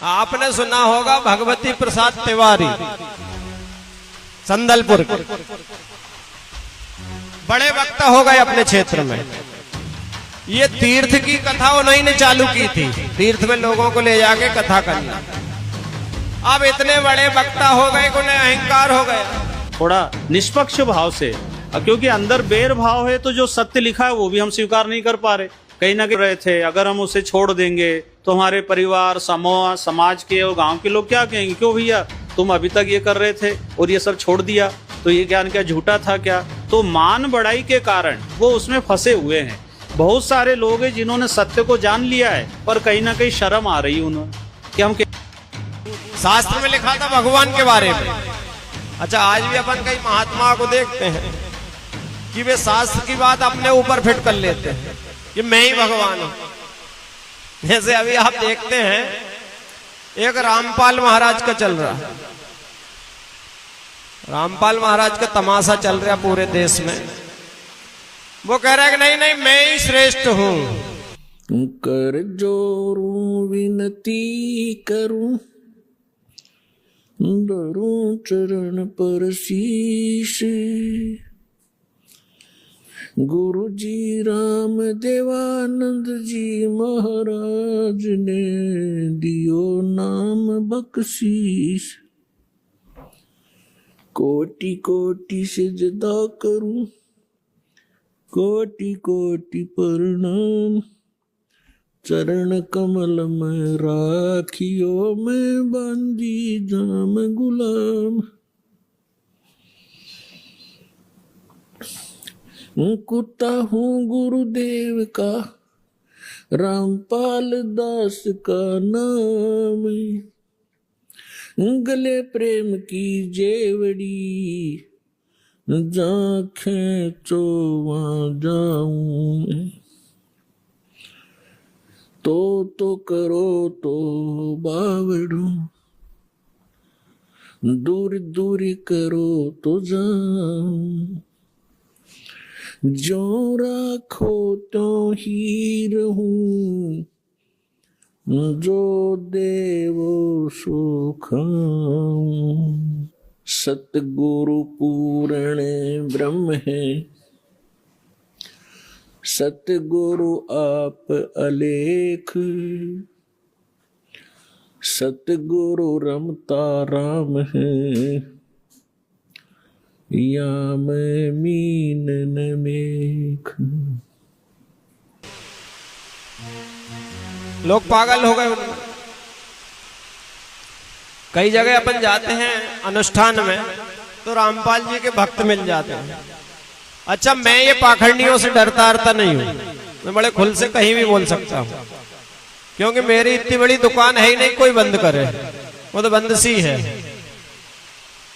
आपने सुना होगा भगवती प्रसाद तिवारी संदलपुर के बड़े वक्ता हो गए अपने क्षेत्र में। ये तीर्थ की कथा उन्हीं ने चालू की थी, तीर्थ में लोगों को ले जाके कथा करना। अब इतने बड़े वक्ता हो गए कि उन्हें अहंकार हो गया। थोड़ा निष्पक्ष भाव से, क्योंकि अंदर बैर भाव है तो जो सत्य लिखा है वो भी हम स्वीकार नहीं कर पा रहे। कहीं ना कहीं रहे थे, अगर हम उसे छोड़ देंगे तो हमारे परिवार, समूह, समाज के और गांव के लोग क्या कहेंगे, क्यों भैया तुम अभी तक ये कर रहे थे और ये सब छोड़ दिया, तो ये ज्ञान क्या झूठा था क्या? तो मान बढ़ाई के कारण वो उसमें फंसे हुए हैं। बहुत सारे लोग हैं जिन्होंने सत्य को जान लिया है, पर कहीं ना कहीं शर्म आ रही उन्हें कि हम शास्त्र में लिखा था भगवान के बारे में। अच्छा, आज भी अपन कई महात्मा को देखते हैं कि वे शास्त्र की बात अपने ऊपर फिट कर लेते हैं कि मैं ही भगवान हूं। जैसे अभी आप देखते हैं एक रामपाल महाराज का चल रहा, रामपाल महाराज का तमाशा चल रहा पूरे देश में। वो कह रहा है कि नहीं नहीं मैं ही श्रेष्ठ हूं। कर जोरू विनती करूं, धरूं चरण पर शीश। गुरु जी राम देवानंद जी महाराज ने दियो नाम बख्शीश। कोटि कोटि सिजदा करूं, कोटि कोटि प्रणाम। चरण कमल में राखियो मैं बांधी जाम गुलाम। कुत्ता हूँ गुरुदेव का, रामपाल दास का नाम। गले प्रेम की जेवड़ी, जा खेचो वहाँ जाऊं। तो करो तो बावड़ू, दूर दूर करो तो जाऊं। जो राखो तो ही रहूं, जो देवो सो खाऊं। सतगुरु पूर्ण ब्रह्म है, सतगुरु आप अलेख। सतगुरु रमता राम है, या मैं मीन न मेख। लोग पागल हो गए। कई जगह अपन जाते हैं अनुष्ठान में तो रामपाल जी के भक्त मिल जाते हैं। अच्छा, मैं ये पाखंडियों से डरता नहीं हूं, मैं बड़े खुल से कहीं भी बोल सकता हूं, क्योंकि मेरी इतनी बड़ी दुकान है ही नहीं कोई बंद करे, वो तो बंद सी है।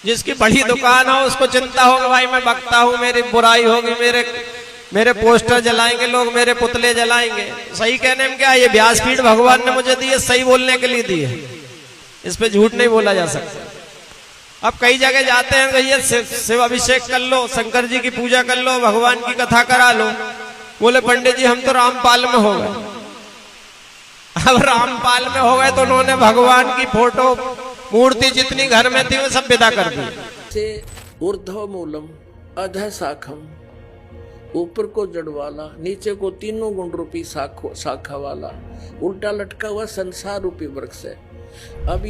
जिसकी बड़ी दुकान हो उसको चिंता होगी भाई मैं बकता हूं, मेरी बुराई होगी, मेरे पोस्टर जलाएंगे लोग, मेरे पुतले जलाएंगे। सही कहने में क्या, ये व्यासपीठ भगवान ने मुझे दी है, सही बोलने के लिए दी है, इस पे झूठ नहीं बोला जा सकता। अब कई जगह जाते हैं भैया शिव अभिषेक कर लो, शंकर जी की पूजा कर लो, भगवान की कथा करा लो। बोले पंडित जी हम तो रामपाल में हो गए। अब रामपाल में हो गए तो उन्होंने भगवान की फोटो मूर्ति जितनी घर में थी वो सब विदा कर दी। से ऊर्ध्व मूलम अधः शाखम, ऊपर को जड़ वाला, नीचे को तीनों गुण रूपी शाखा वाला, उल्टा लटका हुआ संसार रूपी वृक्ष है। अब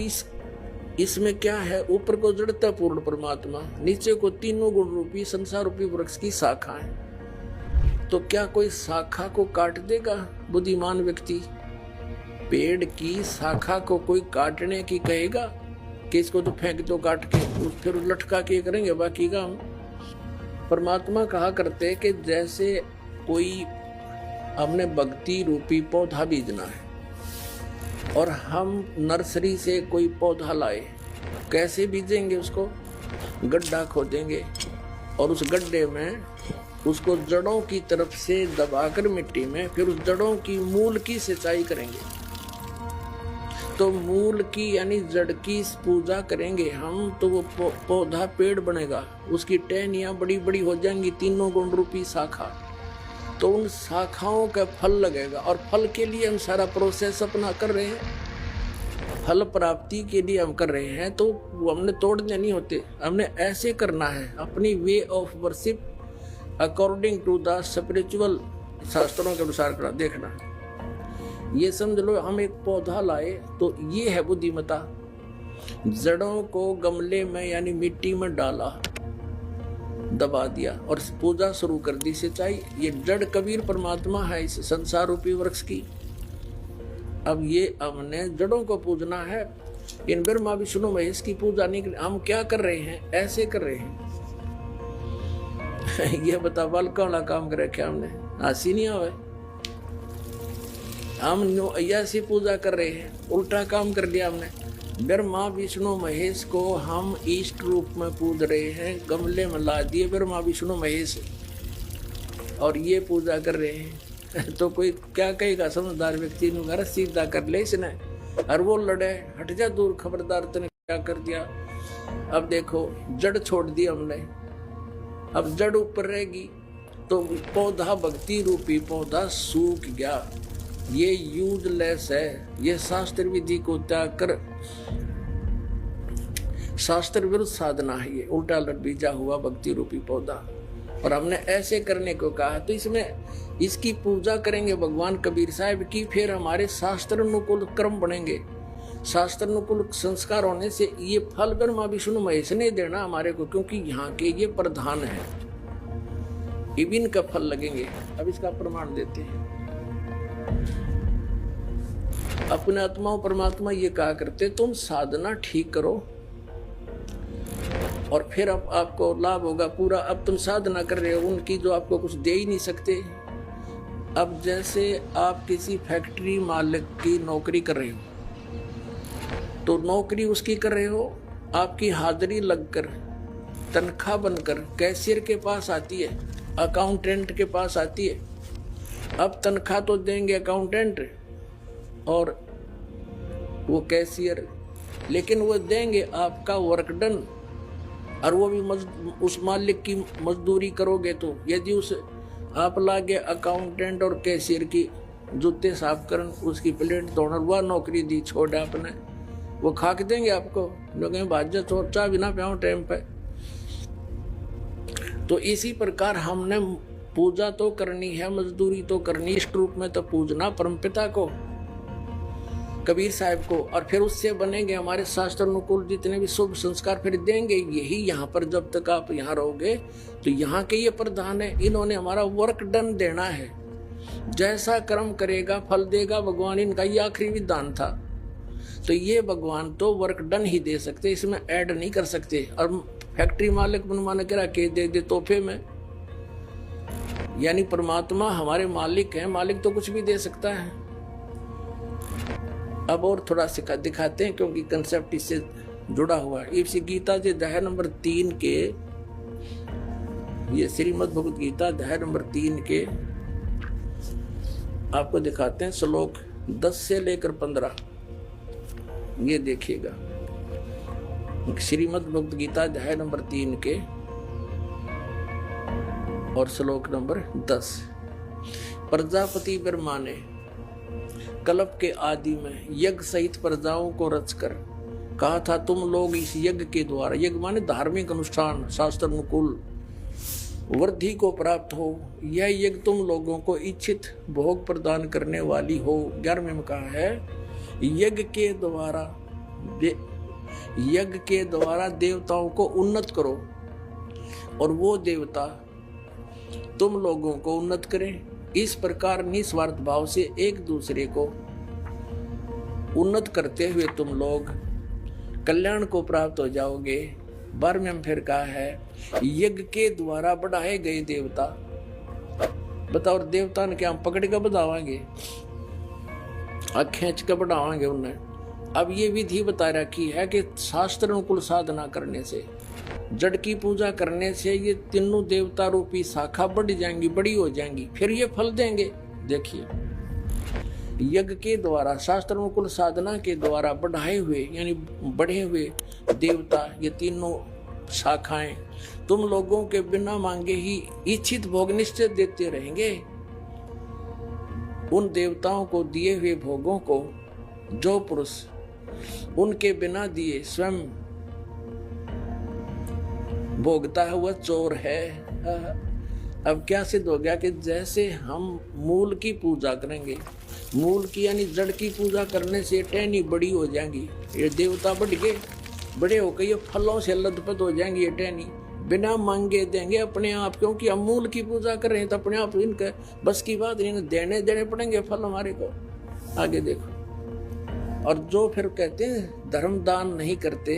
इसमें क्या है, ऊपर को जड़ता पूर्ण परमात्मा, नीचे को तीनों गुण रूपी संसार रूपी वृक्ष की शाखा है। तो क्या कोई शाखा को काट देगा बुद्धिमान व्यक्ति? पेड़ की शाखा को कोई काटने की कहेगा कि इसको तो फेंक दो काट के, फिर लटका के करेंगे बाकी काम। परमात्मा कहा करते कि जैसे कोई हमने भक्ति रूपी पौधा बीजना है और हम नर्सरी से कोई पौधा लाए, कैसे बीजेंगे उसको? गड्ढा खोदेंगे और उस गड्ढे में उसको जड़ों की तरफ से दबाकर मिट्टी में, फिर उस जड़ों की मूल की सिंचाई करेंगे। तो मूल की यानी जड़ की पूजा करेंगे हम, तो वो पौधा पेड़ बनेगा, उसकी टहनियां बड़ी बड़ी हो जाएंगी, तीनों गुण रूपी शाखा। तो उन शाखाओं का फल लगेगा और फल के लिए हम सारा प्रोसेस अपना कर रहे हैं। फल प्राप्ति के लिए हम कर रहे हैं तो वो हमने तोड़ने नहीं होते, हमने ऐसे करना है अपनी way of worship according to the spiritual, शास्त्रों के अनुसार करना। देखना, ये समझ लो हम एक पौधा लाए तो ये है बुद्धिमता। जड़ों को गमले में यानी मिट्टी में डाला, दबा दिया और पूजा शुरू कर दी। सिंचाई, ये जड़ कबीर परमात्मा है इस संसार रूपी वृक्ष की। अब ये हमने जड़ों को पूजना है, इन ब्रह्मा विष्णु महेश की पूजा नहीं कर। हम क्या कर रहे हैं, ऐसे कर रहे हैं। ये बता बालका वाला काम कर रखे हमने, हंसी नहीं आवे। हम ऐसी पूजा कर रहे हैं, उल्टा काम कर दिया हमने। ब्रह्मा विष्णु महेश को हम इष्ट रूप में पूज रहे हैं, गमले में ला दिए ब्रह्मा विष्णु महेश और ये पूजा कर रहे हैं। तो कोई क्या कहेगा, समझदार व्यक्ति ने घर सीधा कर ले इसने, और वो लड़े, हट जा दूर, खबरदार तूने क्या कर दिया। अब देखो जड़ छोड़ दी हमने, अब जड़ ऊपर रहेगी तो पौधा, भक्ति रूपी पौधा सूख गया। ये यूजलेस है, ये शास्त्र विधि को त्याग कर शास्त्र विरुद्ध साधना है, ये उल्टा लट बीजा हुआ भक्ति रूपी पौधा। और हमने ऐसे करने को कहा तो इसमें इसकी पूजा करेंगे भगवान कबीर साहब की, फिर हमारे शास्त्र अनुकूल कर्म बनेंगे। शास्त्र अनुकूल संस्कार होने से ये फल ब्रह्मा विष्णु महेश ने देना हमारे को, क्योंकि यहाँ के ये प्रधान है, इबिन का फल लगेंगे। अब इसका प्रमाण देते हैं। अपने आत्मा परमात्मा ये कहा करते, तुम साधना ठीक करो और फिर अब आपको लाभ होगा पूरा। अब तुम साधना कर रहे हो उनकी जो आपको कुछ दे ही नहीं सकते। अब जैसे आप किसी फैक्ट्री मालिक की नौकरी कर रहे हो तो नौकरी उसकी कर रहे हो, आपकी हाजिरी लगकर तनख्वाह बनकर कैशियर के पास आती है, अकाउंटेंट के पास आती है। अब तनख्वाह तो देंगे अकाउंटेंट और वो कैशियर, लेकिन वो देंगे आपका वर्क डन, और वो भी उस मालिक की मजदूरी करोगे। तो यदि उस आप लागे अकाउंटेंट और कैशियर की जूते साफ कर, उसकी प्लेट धोना, वह नौकरी दी छोड़ आपने, वो खाक देंगे आपको, लोग भाज्य चोर चाह बिना प्याओ टाइम पे। तो इसी प्रकार हमने पूजा तो करनी है, मजदूरी तो करनी, इष्ट रूप में तो पूजना परमपिता को, कबीर साहब को, और फिर उससे बनेंगे हमारे शास्त्र अनुकूल जितने भी शुभ संस्कार फिर देंगे। यही यहाँ पर जब तक आप यहाँ रहोगे तो यहाँ के ये प्रधान है, इन्होंने हमारा वर्क डन देना है। जैसा कर्म करेगा फल देगा भगवान, इनका ये आखिरी विधान था। तो ये भगवान तो वर्क डन ही दे सकते, इसमें ऐड नहीं कर सकते। और फैक्ट्री मालिक बनवाने के रखे दे दे तोहफे में, यानी परमात्मा हमारे मालिक हैं, मालिक तो कुछ भी दे सकता है। अब और थोड़ा सा दिखाते हैं क्योंकि कंसेप्ट इससे जुड़ा हुआ है। इसी गीता के अध्याय नंबर 3 के, ये श्रीमद् भगवद गीता अध्याय नंबर 3 के आपको दिखाते हैं श्लोक 10 से लेकर 15। ये देखिएगा, श्रीमद् भगवद गीता अध्याय नंबर 3 के और श्लोक नंबर 10। प्रजापति ब्रह्मा ने कल्प के आदि में यज्ञ सहित प्रजाओं को रचकर कहा था, तुम लोग इस यज्ञ के द्वारा, यज्ञ माने धार्मिक अनुष्ठान, शास्त्र अनुकूल वृद्धि को प्राप्त हो। यह यज्ञ तुम लोगों को इच्छित भोग प्रदान करने वाली हो। 11वें में कहा है, यज्ञ के द्वारा देवताओं को उन्नत करो और वो देवता तुम लोगों को उन्नत करें। इस प्रकार निस्वार्थ भाव से एक दूसरे को उन्नत करते हुए तुम लोग कल्याण को प्राप्त हो जाओगे। 12वें में फिर कहा है, यज्ञ के द्वारा बढ़ाए गए देवता, बताओ देवता ने क्या हम पकड़ कर बढ़ावांगे, खींच कर बढ़ावांगे उन्हें। अब ये विधि बता रखी है कि शास्त्र अनुकूल साधना करने से, जड़ की पूजा करने से ये तीनों देवता रूपी शाखा बढ़ जाएंगी, बड़ी हो जाएंगी, फिर ये फल देंगे। देखिए, यज्ञ के द्वारा, शास्त्र अनुकूल साधना के द्वारा बढ़ाए हुए यानी बढ़े हुए देवता, ये तीनों शाखाएं तुम लोगों के बिना मांगे ही इच्छित भोग निश्चय देते रहेंगे। उन देवताओं को दिए हुए भोगों को जो पुरुष उनके बिना दिए स्वयं भोगता है वह चोर है। अब क्या सिद्ध हो गया कि जैसे हम मूल की पूजा करेंगे, मूल की यानी जड़ की पूजा करने से टहनी बड़ी हो जाएंगी, ये देवता बढ़ गए, बड़े होकर ये फलों से लथपथ हो जाएंगी, ये टहनी बिना मांगे देंगे अपने आप, क्योंकि हम मूल की पूजा कर रहे हैं तो अपने आप इनके बस की बात नहीं, देने पड़ेंगे फल हमारे को। आगे देखो, और जो फिर कहते हैं धर्म दान नहीं करते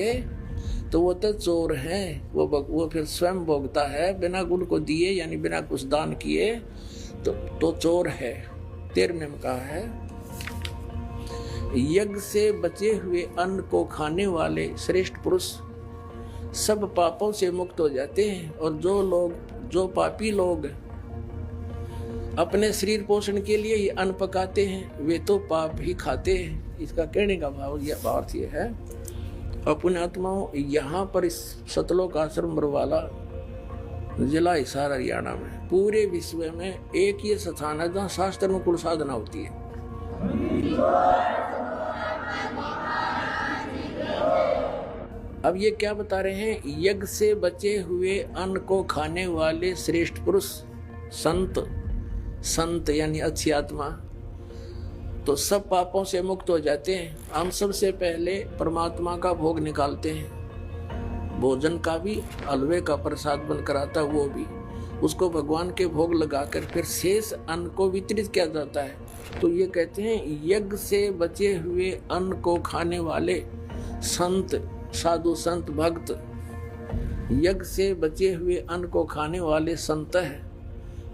तो वो तो चोर हैं, वो फिर स्वयं भोगता है बिना गुण को दिए, यानी बिना कुछ दान किए तो चोर है। 13वें में कहा है, यज्ञ से बचे हुए अन्न को खाने वाले श्रेष्ठ पुरुष सब पापों से मुक्त हो जाते हैं, और जो पापी लोग अपने शरीर पोषण के लिए ही अन्न पकाते हैं वे तो पाप ही खाते हैं। इसका कहने का भाव ये है। और पुण्यात्माओं, यहाँ पर इस सतलोक आश्रम बरवाला जिला हिसार हरियाणा में पूरे विश्व में एक ये स्थान है जहाँ शास्त्र अनुकूल साधना होती है। अब ये क्या बता रहे हैं, यज्ञ से बचे हुए अन्न को खाने वाले श्रेष्ठ पुरुष संत यानी अच्छी आत्मा तो सब पापों से मुक्त हो जाते हैं। हम सबसे पहले परमात्मा का भोग निकालते हैं, भोजन का भी, हलवे का प्रसाद बनकर आता है वो भी, उसको भगवान के भोग लगाकर फिर शेष अन्न को वितरित किया जाता है। तो ये कहते हैं यज्ञ से बचे हुए अन्न को खाने वाले संत, साधु संत भक्त, यज्ञ से बचे हुए अन्न को खाने वाले संत है,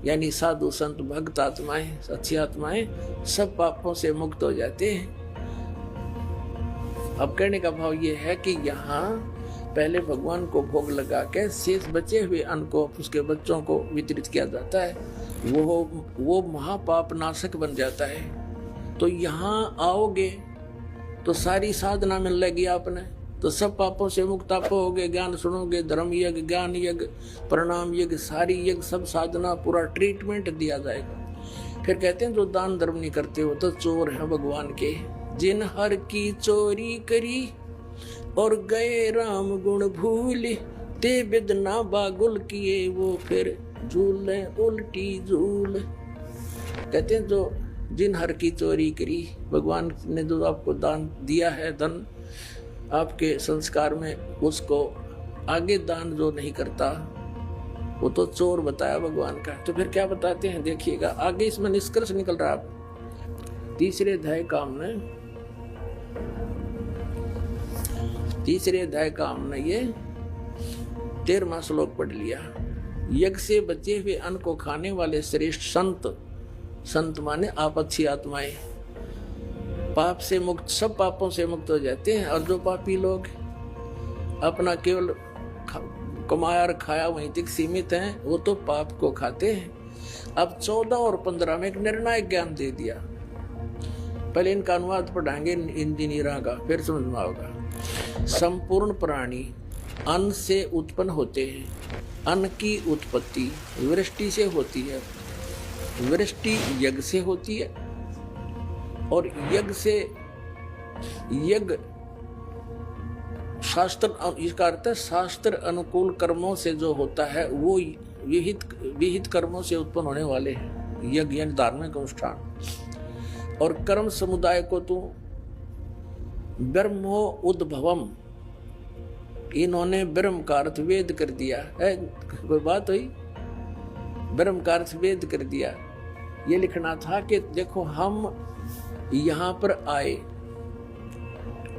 यानी साधु संत भक्त आत्माएं, अच्छी आत्माएं सब पापों से मुक्त हो जाते हैं। अब कहने का भाव ये है कि यहाँ पहले भगवान को भोग लगा के शेष बचे हुए अन्न को उसके बच्चों को वितरित किया जाता है, वो महापाप नाशक बन जाता है। तो यहाँ आओगे तो सारी साधना मिल लगेगी आपने, तो सब पापों से मुक्त आप होगे। ज्ञान सुनोगे, धर्म यज्ञ, ज्ञान यज्ञ, प्रणाम यज्ञ, सारी यज्ञ, सब साधना, पूरा ट्रीटमेंट दिया जाएगा। फिर कहते हैं जो दान धर्म नहीं करते हो तो चोर हैं भगवान के। जिन हर की चोरी करी और गए राम गुण भूल, ते बिदना बागुल किए वो फिर झूले उल्टी झूल। कहते हैं जो जिन हर की चोरी करी, भगवान ने जो आपको दान दिया है, धन आपके संस्कार में, उसको आगे दान जो नहीं करता वो तो चोर बताया भगवान का। तो फिर क्या बताते हैं देखिएगा, आगे इसमें निष्कर्ष निकल रहा है। तीसरे अध्याय का हमने ये 13वां श्लोक पढ़ लिया। यज्ञ से बचे हुए अन्न को खाने वाले श्रेष्ठ संत माने आप अच्छी आत्माएं पाप से मुक्त, सब पापों से मुक्त हो जाते हैं। और जो पापी लोग अपना केवल कमाया और खाया वहीं तक सीमित हैं वो तो पाप को खाते हैं। अब 14 और 15 में एक निर्णायक ज्ञान दे दिया। पहले इनका अनुवाद पढ़ाएंगे इंजीनियरों का, फिर समझ में आएगा। संपूर्ण प्राणी अन्न से उत्पन्न होते हैं। अन्न की उत्पत्ति वृष्टि से होती है, वृष्टि यज्ञ से होती है, और यज्ञ शास्त्र, इसका अर्थ है शास्त्र अनुकूल कर्मों से जो होता है वो विहित कर्मों से उत्पन्न होने वाले हैं, यज्ञ यानी धार्मिक अनुष्ठान। और कर्म समुदाय को तो ब्रह्मो उद्भवम, इन्होंने ब्रह्म का अर्थ वेद कर दिया है। कोई बात हुई, ब्रह्म का अर्थ वेद कर दिया। ये लिखना था कि देखो हम यहाँ पर आए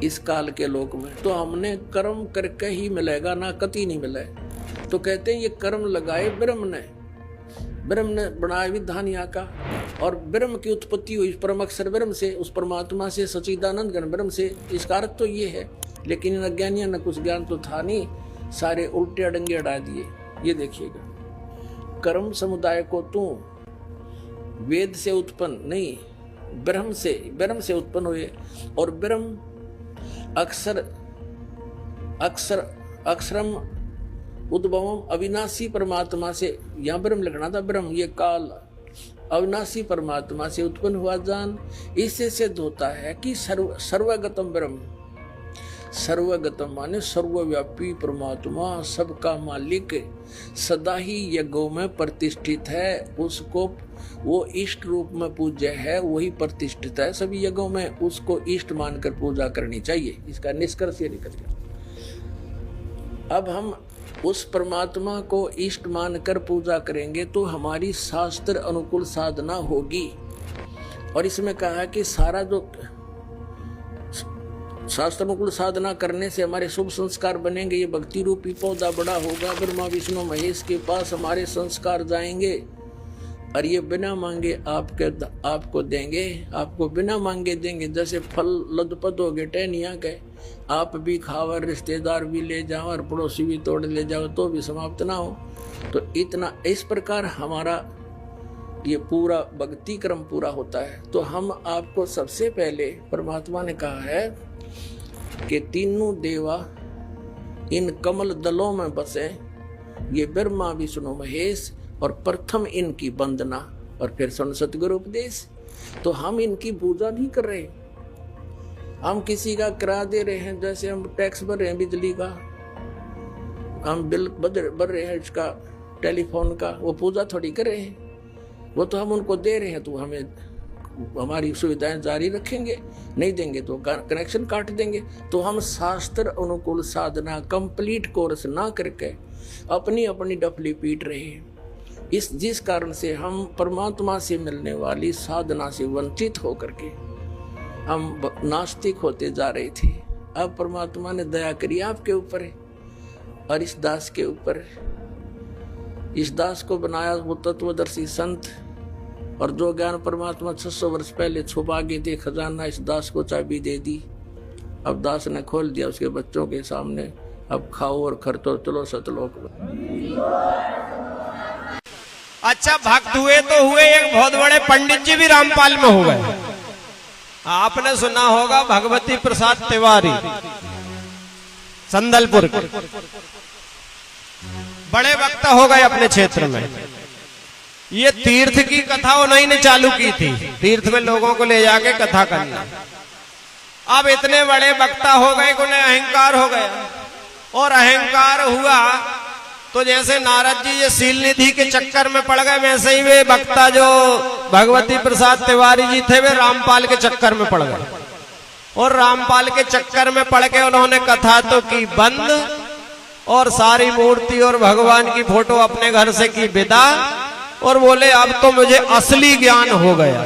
इस काल के लोक में तो हमने कर्म करके ही मिलेगा, ना कति नहीं मिले। तो कहते हैं ये कर्म लगाए ब्रह्म ने बनाया विधान यहाँ का, और ब्रह्म की उत्पत्ति हुई परम अक्षर ब्रह्म से, उस परमात्मा से, सच्चिदानंद घन ब्रह्म से। इसका अर्थ तो ये है, लेकिन इन अज्ञानियों ने कुछ ज्ञान तो था नहीं, सारे उल्टे अडंगे अड़ा दिए। ये देखिएगा, कर्म समुदाय को तू वेद से उत्पन्न नहीं, ब्रह्म से उत्पन्न हुए, और ब्रह्म अक्षरम उद्भवम अविनाशी परमात्मा से, यहाँ ब्रह्म लिखना था, ब्रह्म ये काल अविनाशी परमात्मा से उत्पन्न हुआ जान। इससे सिद्ध होता है कि सर्वगतम ब्रह्म, सर्वगत माने सर्वव्यापी परमात्मा, सबका मालिक, सदा ही यज्ञों में प्रतिष्ठित है। उसको वो इष्ट रूप में पूज्य है, वही प्रतिष्ठित है सभी यज्ञों में। उसको इष्ट मानकर पूजा करनी चाहिए। इसका निष्कर्ष ये निकल गया। अब हम उस परमात्मा को इष्ट मानकर पूजा करेंगे तो हमारी शास्त्र अनुकूल साधना होगी। और इसमें कहा कि सारा जो शास्त्र अनुकूल साधना करने से हमारे शुभ संस्कार बनेंगे। ये भक्ति रूपी पौधा बड़ा होगा, ब्रह्मा विष्णु महेश के पास हमारे संस्कार जाएंगे और ये बिना मांगे आपको देंगे, आपको बिना मांगे देंगे। जैसे फल लदपद हो गए टहनिया गए, आप भी खाओ, रिश्तेदार भी ले जाओ और पड़ोसी भी तोड़ ले जाओ तो भी समाप्त ना हो। तो इतना इस प्रकार हमारा ये पूरा भक्ति क्रम पूरा होता है। तो हम आपको सबसे पहले परमात्मा ने कहा है कि तीनों देवा इन कमल दलों में बसे, ये ब्रह्मा विष्णु महेश, और प्रथम इनकी वंदना और फिर सतगुरु उपदेश। तो हम इनकी पूजा नहीं कर रहे, हम किसी का किराया दे रहे हैं। जैसे हम टैक्स भर रहे हैं बिजली का, हम बिल भर रहे हैं इसका टेलीफोन का, वो पूजा थोड़ी कर रहे हैं। वो तो हम उनको दे रहे हैं, तो हमें हमारी सुविधाएं जारी रखेंगे, नहीं देंगे तो कनेक्शन काट देंगे। तो हम शास्त्र अनुकूल साधना कंप्लीट कोर्स ना करके अपनी अपनी डफली पीट रहे हैं। जिस कारण से हम परमात्मा से मिलने वाली साधना से वंचित होकर के हम नास्तिक होते जा रहे थे। अब परमात्मा ने दया करी आपके ऊपर है और इस दास के ऊपर। इस दास को बनाया वो तत्वदर्शी संत, और जो ज्ञान परमात्मा 600 वर्ष पहले छुपा के थे खजाना, इस दास को चाबी दे दी। अब दास ने खोल दिया उसके बच्चों के सामने। अब खाओ और खर्चो, चलो सतलोक। अच्छा, भक्त हुए तो हुए, एक बहुत बड़े पंडित जी भी रामपाल में हो गए। आपने सुना होगा भगवती प्रसाद तिवारी, संदलपुर के बड़े वक्ता हो गए अपने क्षेत्र में। ये तीर्थ की कथा उन्हीं ने चालू की थी, तीर्थ में लोगों को ले जाके कथा करना। अब इतने बड़े वक्ता हो गए कि उन्हें अहंकार हो गया, और अहंकार हुआ तो जैसे नारद जी ये सील निधि के चक्कर में पड़ गए, वैसे ही वे वक्ता जो भगवती प्रसाद तिवारी जी थे वे रामपाल के चक्कर में पड़ गए। और रामपाल के चक्कर में पड़ के उन्होंने कथा तो की बंद, और सारी मूर्ति और भगवान की फोटो अपने घर से की विदा, और बोले अब तो मुझे असली ज्ञान हो गया।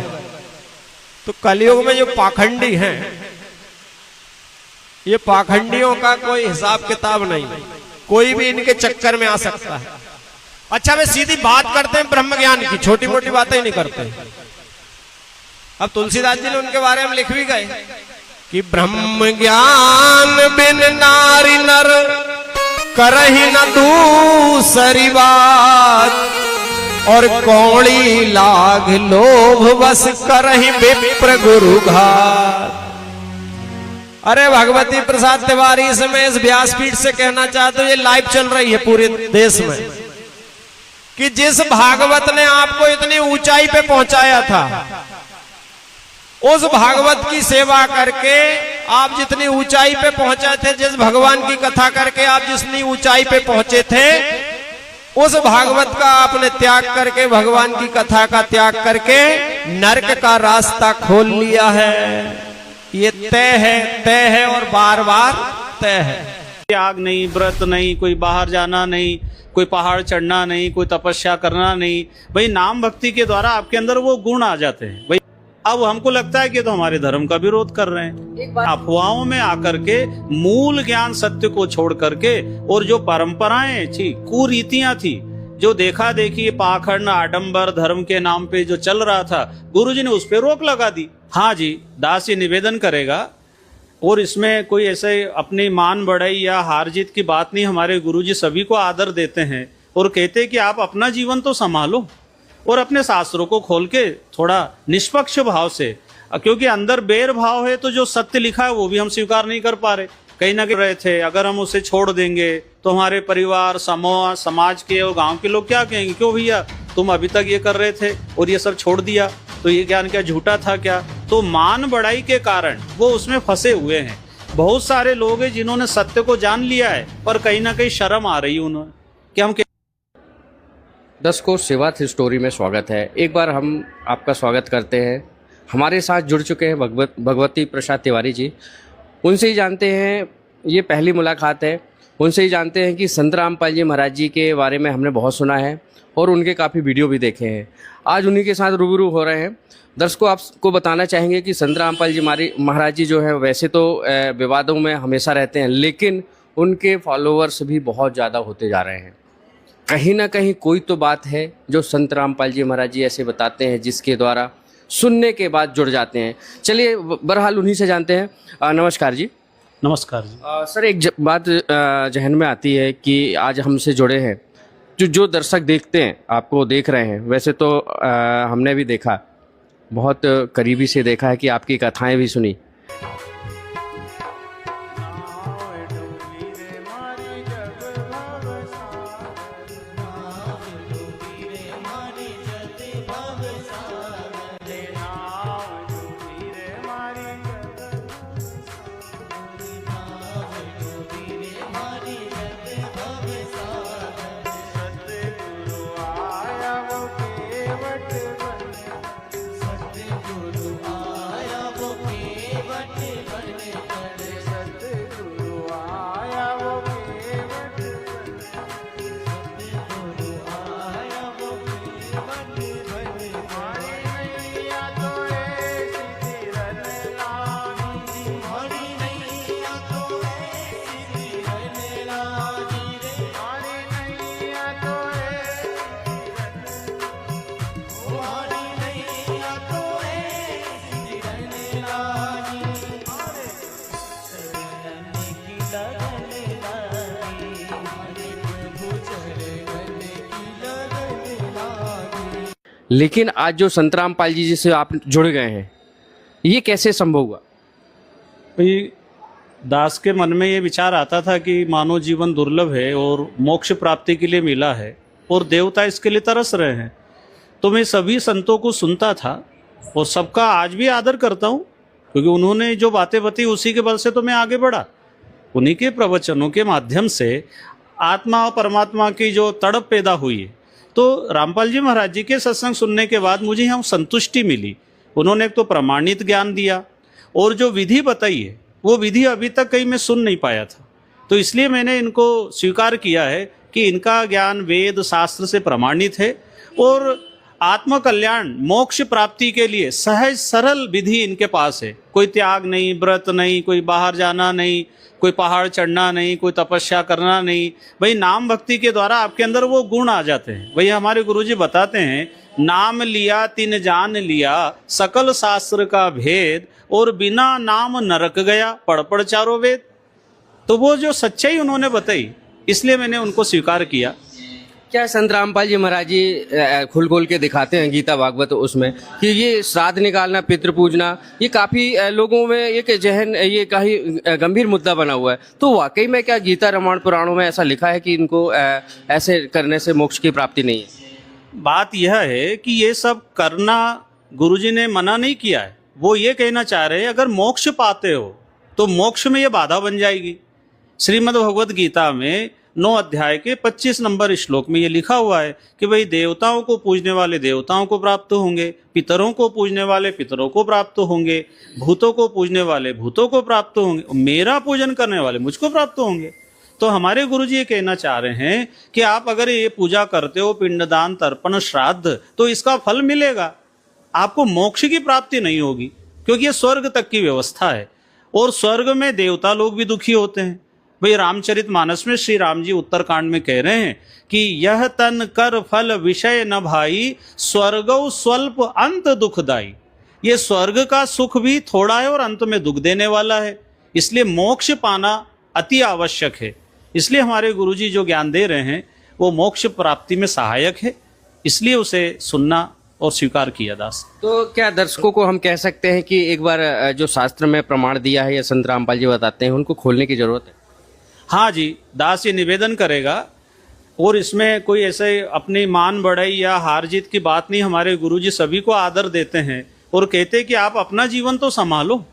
तो कलयुग में जो पाखंडी हैं, ये पाखंडियों का कोई हिसाब किताब नहीं, कोई भी इनके चक्कर में आ सकता है। अच्छा, वे सीधी बात करते हैं ब्रह्म ज्ञान की, छोटी मोटी बातें ही नहीं करते। अब तुलसीदास जी ने उनके बारे में लिख भी गए कि ब्रह्म ज्ञान बिन नारी नर करहि न दूसरी बात, और कौड़ी लाग लोभ बस करहि विप्र गुरु घात। अरे भगवती प्रसाद तिवारी इसमें इस व्यासपीठ से कहना चाहते हो, ये लाइव चल रही है पूरे देश में, कि जिस भागवत ने आपको इतनी ऊंचाई पे पहुंचाया था, उस भागवत की सेवा करके आप जितनी ऊंचाई पे पहुंचे थे, जिस भगवान की कथा करके आप जितनी ऊंचाई पे पहुंचे थे, उस भागवत का आपने त्याग करके, भगवान की कथा का त्याग करके नरक का रास्ता खोल लिया है। ये तय है और बार बार तय है। त्याग नहीं, व्रत नहीं, कोई बाहर जाना नहीं, कोई पहाड़ चढ़ना नहीं, कोई तपस्या करना नहीं। भाई नाम भक्ति के द्वारा आपके अंदर वो गुण आ जाते हैं। भाई अब हमको लगता है कि तो हमारे धर्म का विरोध कर रहे हैं। अफवाहों में आकर के मूल ज्ञान सत्य को छोड़ करके, और जो परंपराएं थी, कुरीतियां थी, जो देखा देखी पाखंड आडंबर धर्म के नाम पे जो चल रहा था, गुरुजी ने उस पर रोक लगा दी। हाँ जी, दास ये निवेदन करेगा, और इसमें कोई ऐसे अपनी मान बढ़ाई या हार जीत की बात नहीं। हमारे गुरुजी सभी को आदर देते हैं और कहते हैं कि आप अपना जीवन तो संभालो, और अपने शास्त्रों को खोल के थोड़ा निष्पक्ष भाव से, क्योंकि अंदर बैर भाव है तो जो सत्य लिखा है वो भी हम स्वीकार नहीं कर पा रहे। कहीं ना कहीं रहे थे, अगर हम उसे छोड़ देंगे तो हमारे परिवार, समूह, समाज के और गांव के लोग क्या कहेंगे, क्यों भैया तुम अभी तक ये कर रहे थे और ये सब छोड़ दिया, तो ये ज्ञान क्या झूठा था क्या? तो मान बढ़ाई के कारण वो उसमें फंसे हुए हैं। बहुत सारे लोग हैं जिन्होंने सत्य को जान लिया है, पर कहीं ना कहीं शर्म आ रही है उन्हें कि हम दर्शकों, सेवाथ स्टोरी में स्वागत है। एक बार हम आपका स्वागत करते हैं। हमारे साथ जुड़ चुके हैं भगवती प्रसाद तिवारी जी। उनसे ही जानते हैं, ये पहली मुलाकात है, उनसे ही जानते हैं कि संत रामपाल जी महाराज जी के बारे में हमने बहुत सुना है और उनके काफ़ी वीडियो भी देखे हैं। आज उन्हीं के साथ रूबरू हो रहे हैं। दर्शकों, आपको बताना चाहेंगे कि संत रामपाल जी महाराज जी जो है वैसे तो विवादों में हमेशा रहते हैं, लेकिन उनके फॉलोअर्स भी बहुत ज़्यादा होते जा रहे हैं। कहीं ना कहीं कोई तो बात है जो संत रामपाल जी महाराज जी ऐसे बताते हैं, जिसके द्वारा सुनने के बाद जुड़ जाते हैं। चलिए बहरहाल उन्हीं से जानते हैं। नमस्कार जी। नमस्कार जी। सर, एक बात जहन में आती है कि आज हमसे जुड़े हैं जो दर्शक देखते हैं, आपको देख रहे हैं, वैसे तो हमने भी देखा, बहुत करीबी से देखा है कि आपकी कथाएं भी सुनी। लेकिन आज जो संत रामपाल जी से आप जुड़ गए हैं, ये कैसे संभव हुआ? भाई, दास के मन में ये विचार आता था कि मानव जीवन दुर्लभ है और मोक्ष प्राप्ति के लिए मिला है और देवता इसके लिए तरस रहे हैं। तो मैं सभी संतों को सुनता था और सबका आज भी आदर करता हूँ, क्योंकि उन्होंने जो बातें बताई उसी के बल से तो मैं आगे बढ़ा। उन्हीं के प्रवचनों के माध्यम से आत्मा और परमात्मा की जो तड़प पैदा हुई है। तो रामपाल जी महाराज जी के सत्संग सुनने के बाद मुझे यहाँ संतुष्टि मिली। उन्होंने एक तो प्रमाणित ज्ञान दिया और जो विधि बताई है वो विधि अभी तक कहीं मैं सुन नहीं पाया था। तो इसलिए मैंने इनको स्वीकार किया है कि इनका ज्ञान वेद शास्त्र से प्रमाणित है और आत्म कल्याण मोक्ष प्राप्ति के लिए सहज सरल विधि इनके पास है। कोई त्याग नहीं, व्रत नहीं, कोई बाहर जाना नहीं, कोई पहाड़ चढ़ना नहीं, कोई तपस्या करना नहीं। भाई, नाम भक्ति के द्वारा आपके अंदर वो गुण आ जाते हैं। वही हमारे गुरुजी बताते हैं, नाम लिया तिन जान लिया सकल शास्त्र का भेद और बिना नाम नरक गया पढ़ पढ़ चारों वेद। तो वो जो सच्चाई उन्होंने बताई, इसलिए मैंने उनको स्वीकार किया। क्या संत रामपाल जी महाराज जी खुल के दिखाते हैं गीता भागवत उसमें कि ये श्राद्ध निकालना, पितृ पूजना, ये काफ़ी लोगों में एक जहन, ये काफ़ी गंभीर मुद्दा बना हुआ है। तो वाकई में क्या गीता रामायण पुराणों में ऐसा लिखा है कि इनको ऐसे करने से मोक्ष की प्राप्ति नहीं है? बात यह है कि ये सब करना गुरुजी ने मना नहीं किया है। वो ये कहना चाह रहे हैं, अगर मोक्ष पाते हो तो मोक्ष में ये बाधा बन जाएगी। श्रीमद् भगवद गीता में 9 अध्याय के 25 नंबर श्लोक में ये लिखा हुआ है कि भाई, देवताओं को पूजने वाले देवताओं को प्राप्त होंगे, पितरों को पूजने वाले पितरों को प्राप्त होंगे, भूतों को पूजने वाले भूतों को प्राप्त होंगे, मेरा पूजन करने वाले मुझको प्राप्त होंगे। तो हमारे गुरुजी ये कहना चाह रहे हैं कि आप अगर ये पूजा करते हो, पिंडदान, तर्पण, श्राद्ध, तो इसका फल मिलेगा, आपको मोक्ष की प्राप्ति नहीं होगी, क्योंकि ये स्वर्ग तक की व्यवस्था है और स्वर्ग में देवता लोग भी दुखी होते हैं। भाई, रामचरितमानस में श्री राम जी उत्तरकांड में कह रहे हैं कि यह तन कर फल विषय न भाई, स्वर्गौ स्वल्प अंत दुखदाई। ये स्वर्ग का सुख भी थोड़ा है और अंत में दुख देने वाला है, इसलिए मोक्ष पाना अति आवश्यक है। इसलिए हमारे गुरुजी जो ज्ञान दे रहे हैं वो मोक्ष प्राप्ति में सहायक है, इसलिए उसे सुनना और स्वीकार किया दास। तो क्या दर्शकों को हम कह सकते हैं कि एक बार जो शास्त्र में प्रमाण दिया है या संत रामपाल जी बताते हैं, उनको खोलने की जरूरत है? हाँ जी, दास ये निवेदन करेगा और इसमें कोई ऐसे अपनी मान बढ़ाई या हार जीत की बात नहीं। हमारे गुरुजी सभी को आदर देते हैं और कहते हैं कि आप अपना जीवन तो संभालो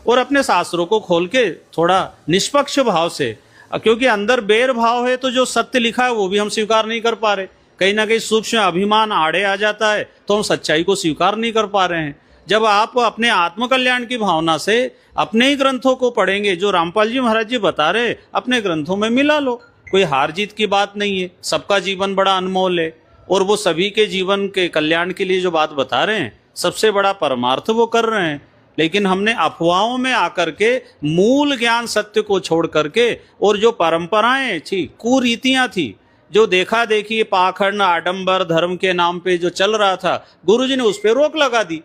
और अपने शास्त्रों को खोल के थोड़ा निष्पक्ष भाव से, क्योंकि अंदर बैर भाव है तो जो सत्य लिखा है वो भी हम स्वीकार नहीं कर पा रहे। कहीं ना कहीं सूक्ष्म अभिमान आड़े आ जाता है तो हम सच्चाई को स्वीकार नहीं कर पा रहे हैं। जब आप अपने आत्मकल्याण की भावना से अपने ही ग्रंथों को पढ़ेंगे, जो रामपाल जी महाराज जी बता रहे अपने ग्रंथों में मिला लो। कोई हार जीत की बात नहीं है, सबका जीवन बड़ा अनमोल है और वो सभी के जीवन के कल्याण के लिए जो बात बता रहे हैं सबसे बड़ा परमार्थ वो कर रहे हैं। लेकिन हमने अफवाहों में आकर के मूल ज्ञान सत्य को छोड़ करके और जो परंपराएं थी, कुरीतियां थी, जो देखा देखी पाखंड आडंबर धर्म के नाम पे जो चल रहा था, गुरुजी ने उस पर रोक लगा दी।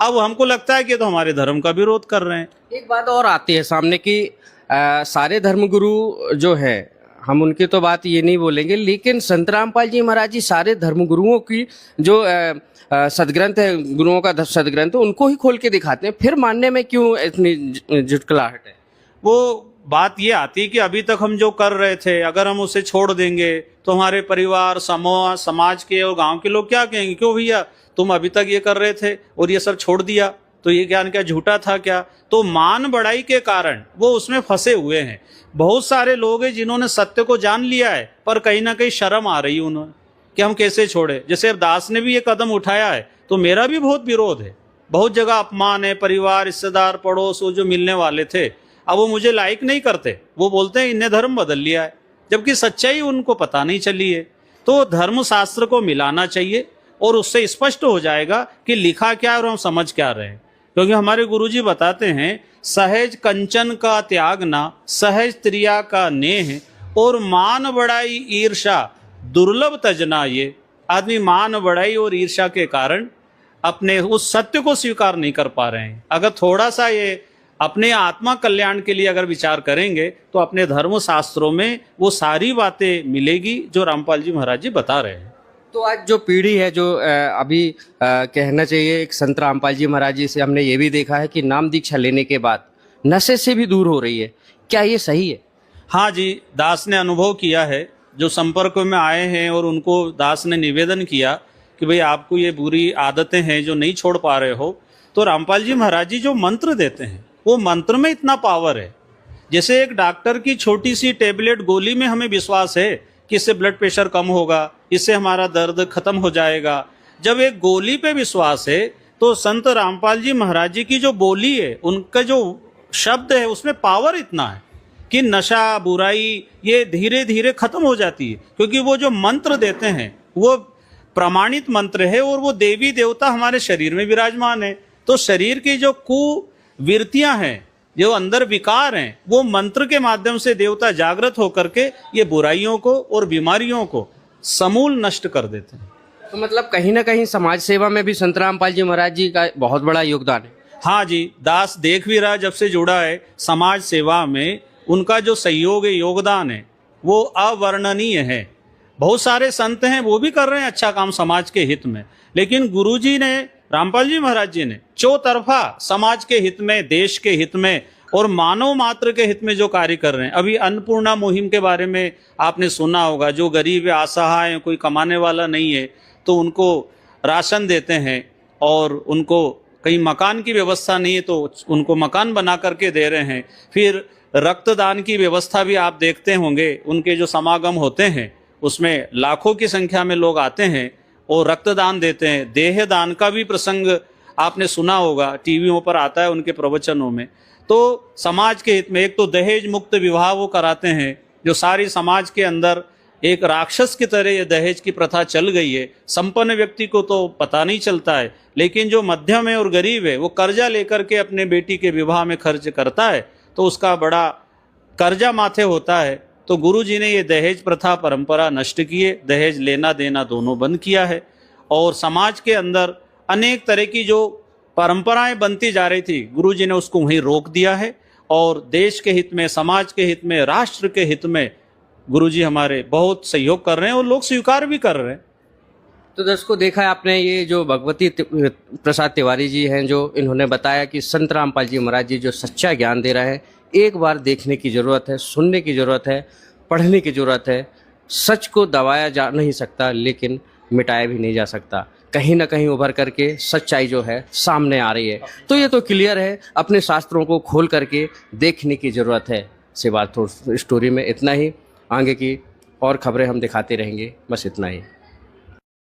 अब हमको लगता है कि तो हमारे धर्म का विरोध कर रहे हैं। एक बात और आती है सामने कि सारे धर्मगुरु जो है, हम उनकी तो बात ये नहीं बोलेंगे, लेकिन संत रामपाल जी महाराज जी सारे धर्मगुरुओं की जो सदग्रंथ है, गुरुओं का सदग्रंथ है, उनको ही खोल के दिखाते हैं। फिर मानने में क्यों इतनी झुटकलाहट है? वो बात ये आती है कि अभी तक हम जो कर रहे थे अगर हम उसे छोड़ देंगे तो हमारे परिवार, समूह, समाज के और गांव के लोग क्या कहेंगे, क्यों भैया तुम अभी तक ये कर रहे थे और ये सब छोड़ दिया, तो ये ज्ञान क्या झूठा था क्या? तो मान बढ़ाई के कारण वो उसमें फंसे हुए हैं। बहुत सारे लोग हैं जिन्होंने सत्य को जान लिया है पर कहीं ना कहीं शर्म आ रही है उन्हें कि हम कैसे छोड़े। जैसे दास ने भी ये कदम उठाया है तो मेरा भी बहुत विरोध है। बहुत जगह अपमान है, परिवार, रिश्तेदार, पड़ोस, वो जो मिलने वाले थे अब वो मुझे लाइक नहीं करते, वो बोलते हैं इन्हें धर्म बदल लिया है, जबकि सच्चाई उनको पता नहीं चली है। तो धर्म शास्त्र को मिलाना चाहिए और उससे स्पष्ट हो जाएगा कि लिखा क्या है और हम समझ क्या रहे हैं। क्योंकि हमारे गुरुजी बताते हैं सहज कंचन का त्यागना, सहज त्रिया का नेह और मान बढ़ाई ईर्षा दुर्लभ तजना। ये आदमी मान बढ़ाई और ईर्षा के कारण अपने उस सत्य को स्वीकार नहीं कर पा रहे हैं। अगर थोड़ा सा ये अपने आत्मा कल्याण के लिए अगर विचार करेंगे तो अपने धर्म शास्त्रों में वो सारी बातें मिलेगी जो रामपाल जी महाराज जी बता रहे हैं। तो आज जो पीढ़ी है जो अभी कहना चाहिए एक संत रामपाल जी महाराज जी से हमने ये भी देखा है कि नाम दीक्षा लेने के बाद नशे से भी दूर हो रही है, क्या ये सही है? हाँ जी, दास ने अनुभव किया है, जो संपर्क में आए हैं और उनको दास ने निवेदन किया कि भाई आपको ये बुरी आदतें हैं जो नहीं छोड़ पा रहे हो, तो रामपाल जी महाराज जी जो मंत्र देते हैं वो मंत्र में इतना पावर है। जैसे एक डॉक्टर की छोटी सी टेबलेट गोली में हमें विश्वास है कि इससे ब्लड प्रेशर कम होगा, इससे हमारा दर्द खत्म हो जाएगा। जब एक गोली पे विश्वास है तो संत रामपाल जी महाराज जी की जो बोली है, उनका जो शब्द है, उसमें पावर इतना है कि नशा, बुराई ये धीरे धीरे खत्म हो जाती है। क्योंकि वो जो मंत्र देते हैं वो प्रमाणित मंत्र है और वो देवी देवता हमारे शरीर में विराजमान है। तो शरीर की जो कुवृत्तियां हैं, जो अंदर विकार हैं, वो मंत्र के माध्यम से देवता जागृत होकर के ये बुराइयों को और बीमारियों को समूल नष्ट कर देते हैं। तो मतलब कहीं ना कहीं समाज सेवा में भी संत रामपाल जी महाराज जी का बहुत बड़ा योगदान है। हाँ जी, दास देख भी रहा जब से जुड़ा है, समाज सेवा में उनका जो सहयोग है, योगदान है, वो अवर्णनीय है। बहुत सारे संत हैं वो भी कर रहे हैं अच्छा काम समाज के हित में, लेकिन गुरुजी ने, रामपाल जी महाराज जी ने चौतरफा समाज के हित में, देश के हित में और मानव मात्र के हित में जो कार्य कर रहे हैं। अभी अन्नपूर्णा मुहिम के बारे में आपने सुना होगा, जो गरीब है, असहाय है, कोई कमाने वाला नहीं है, तो उनको राशन देते हैं और उनको कहीं मकान की व्यवस्था नहीं है तो उनको मकान बना करके दे रहे हैं। फिर रक्तदान की व्यवस्था भी आप देखते होंगे, उनके जो समागम होते हैं उसमें लाखों की संख्या में लोग आते हैं और रक्तदान देते हैं। देह दान का भी प्रसंग आपने सुना होगा, टीवियों पर आता है उनके प्रवचनों में। तो समाज के हित में एक तो दहेज मुक्त विवाह वो कराते हैं, जो सारी समाज के अंदर एक राक्षस की तरह ये दहेज की प्रथा चल गई है। संपन्न व्यक्ति को तो पता नहीं चलता है, लेकिन जो मध्यम है और गरीब है वो कर्जा लेकर के अपने बेटी के विवाह में खर्च करता है तो उसका बड़ा कर्जा माथे होता है। तो गुरु जी ने ये दहेज प्रथा परंपरा नष्ट किए, दहेज लेना देना दोनों बंद किया है और समाज के अंदर अनेक तरह की जो परंपराएं बनती जा रही थी, गुरु जी ने उसको वहीं रोक दिया है और देश के हित में, समाज के हित में, राष्ट्र के हित में गुरुजी हमारे बहुत सहयोग कर रहे हैं और लोग स्वीकार भी कर रहे हैं। तो दर्शकों, देखा है आपने, ये जो भगवती प्रसाद तिवारी जी हैं, जो इन्होंने बताया कि संत रामपाल जी महाराज जी जो सच्चा ज्ञान दे रहे हैं, एक बार देखने की ज़रूरत है, सुनने की ज़रूरत है, पढ़ने की ज़रूरत है। सच को दबाया जा नहीं सकता लेकिन मिटाया भी नहीं जा सकता। कहीं ना कहीं उभर करके सच्चाई जो है सामने आ रही है। तो ये तो क्लियर है, अपने शास्त्रों को खोल करके देखने की ज़रूरत है। सेवाथ स्टोरी में इतना ही, आगे की और खबरें हम दिखाते रहेंगे, बस इतना ही।